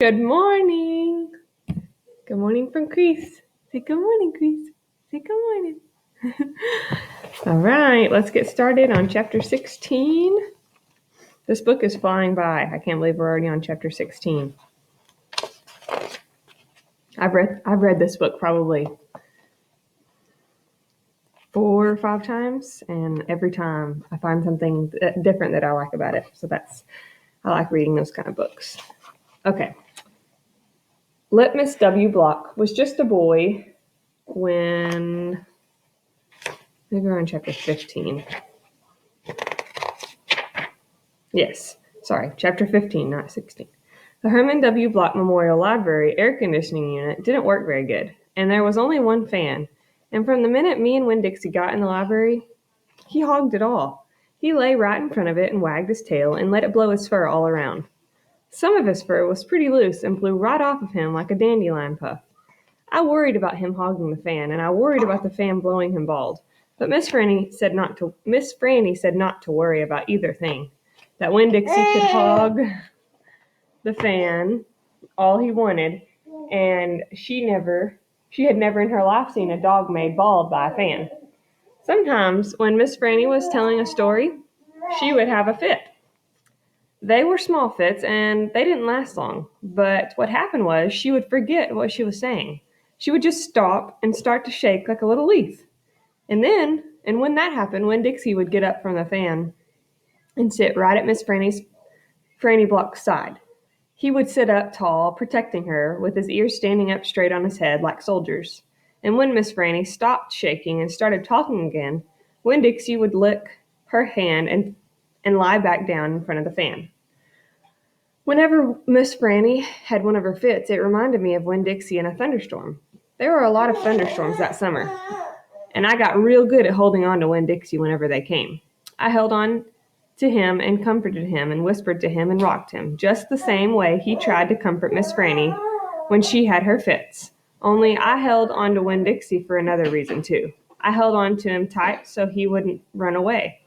Good morning. Good morning from Chris. Say good morning, Chris. Say good morning. All right, let's get started on chapter 16. This book is flying by. I can't believe we're already on chapter 16. I've read this book probably 4 or 5 times, and every time I find something different that I like about it. So I like reading those kind of books. Okay. Litmus W. Block was just a boy when maybe we're on chapter 15. Yes, sorry, chapter 15, not 16. The Herman W. Block Memorial Library air conditioning unit didn't work very good, and there was only one fan. And from the minute me and Winn-Dixie got in the library, he hogged it all. He lay right in front of it and wagged his tail and let it blow his fur all around. Some of his fur was pretty loose and blew right off of him like a dandelion puff. I worried about him hogging the fan, and I worried about the fan blowing him bald. But Miss Franny said not to worry about either thing. That Winn-Dixie could hog the fan all he wanted, and she had never in her life seen a dog made bald by a fan. Sometimes when Miss Franny was telling a story, she would have a fit. They were small fits, and they didn't last long. But what happened was she would forget what she was saying. She would just stop and start to shake like a little leaf. And when that happened, Winn-Dixie would get up from the fan and sit right at Miss Franny Block's side. He would sit up tall, protecting her, with his ears standing up straight on his head like soldiers. And when Miss Franny stopped shaking and started talking again, Winn-Dixie would lick her hand and lie back down in front of the fan. Whenever Miss Franny had one of her fits, it reminded me of Winn-Dixie in a thunderstorm. There were a lot of thunderstorms that summer, and I got real good at holding on to Winn-Dixie whenever they came. I held on to him and comforted him and whispered to him and rocked him, just the same way he tried to comfort Miss Franny when she had her fits. Only I held on to Winn-Dixie for another reason, too. I held on to him tight so he wouldn't run away.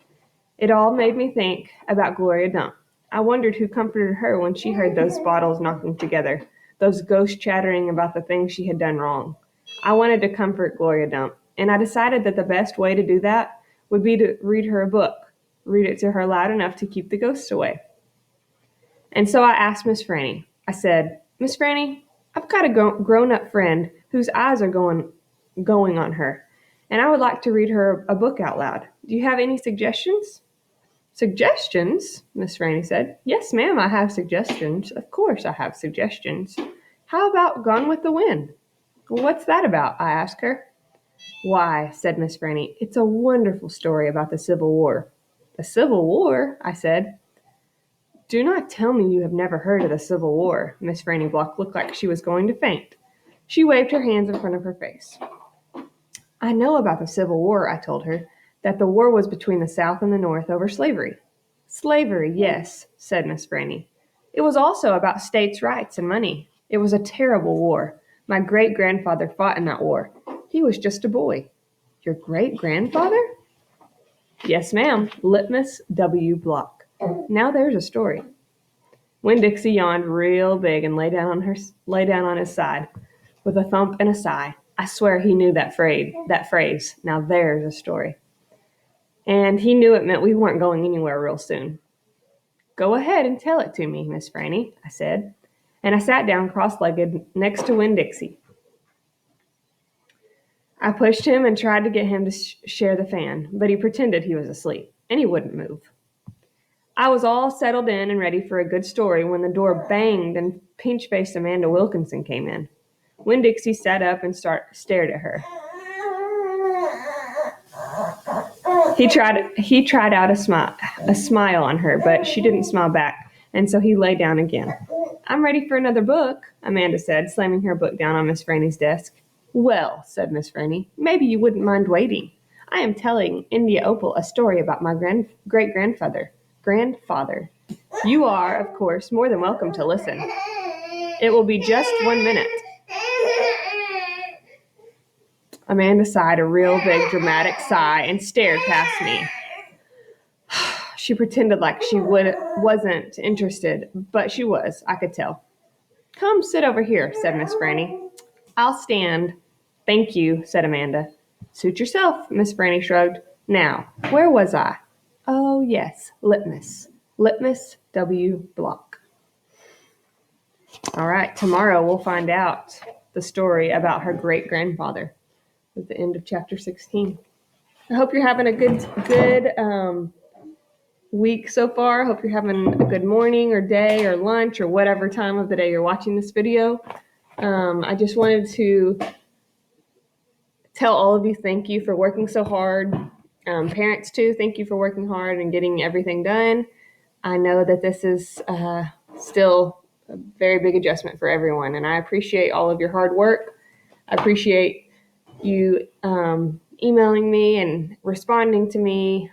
It all made me think about Gloria Dump. I wondered who comforted her when she heard those bottles knocking together, those ghosts chattering about the things she had done wrong. I wanted to comfort Gloria Dump, and I decided that the best way to do that would be to read her a book, read it to her loud enough to keep the ghosts away. And so I asked Miss Franny. I said, "Miss Franny, I've got a grown-up friend whose eyes are going on her, and I would like to read her a book out loud. Do you have any suggestions?" "Suggestions?" Miss Franny said. "Yes, ma'am, I have suggestions. Of course I have suggestions. How about Gone with the Wind?" "What's that about?" I asked her. "Why," said Miss Franny, "it's a wonderful story about the Civil War." "The Civil War?" I said. "Do not tell me you have never heard of the Civil War." Miss Franny Block looked like she was going to faint. She waved her hands in front of her face. "I know about the Civil War," I told her, "that the war was between the South and the North over slavery." "Slavery, yes," said Miss Franny. "It was also about states' rights and money. It was a terrible war. My great-grandfather fought in that war. He was just a boy." "Your great-grandfather?" "Yes, ma'am, Litmus W. Block. Now there's a story." Winn-Dixie yawned real big and lay down on his side with a thump and a sigh. I swear he knew that phrase. Now there's a story. And he knew it meant we weren't going anywhere real soon. "Go ahead and tell it to me, Miss Franny," I said, and I sat down cross-legged next to Winn-Dixie. I pushed him and tried to get him to share the fan, but he pretended he was asleep, and he wouldn't move. I was all settled in and ready for a good story when the door banged and pinch-faced Amanda Wilkinson came in. Winn-Dixie sat up and stared at her. He tried out a smile on her, but she didn't smile back, and so he lay down again. "I'm ready for another book," Amanda said, slamming her book down on Miss Franny's desk. "Well," said Miss Franny, "maybe you wouldn't mind waiting. I am telling India Opal a story about my great-grandfather. You are, of course, more than welcome to listen. It will be just 1 minute." Amanda sighed a real big dramatic sigh and stared past me. She pretended like she wasn't interested, but she was, I could tell. Come sit over here, said Miss Franny. I'll stand. Thank you, said Amanda. Suit yourself, Miss Franny shrugged. Now, where was I? Oh, yes, Litmus. Litmus W. Block. All right, tomorrow we'll find out the story about her great-grandfather at the end of chapter 16. I hope you're having a good week so far. I hope you're having a good morning or day or lunch or whatever time of the day you're watching this video. I just wanted to tell all of you thank you for working so hard. Parents too, thank you for working hard and getting everything done. I know that this is still a very big adjustment for everyone, and I appreciate all of your hard work. I appreciate you emailing me and responding to me.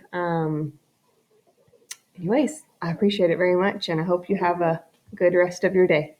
Anyways, I appreciate it very much, and I hope you have a good rest of your day.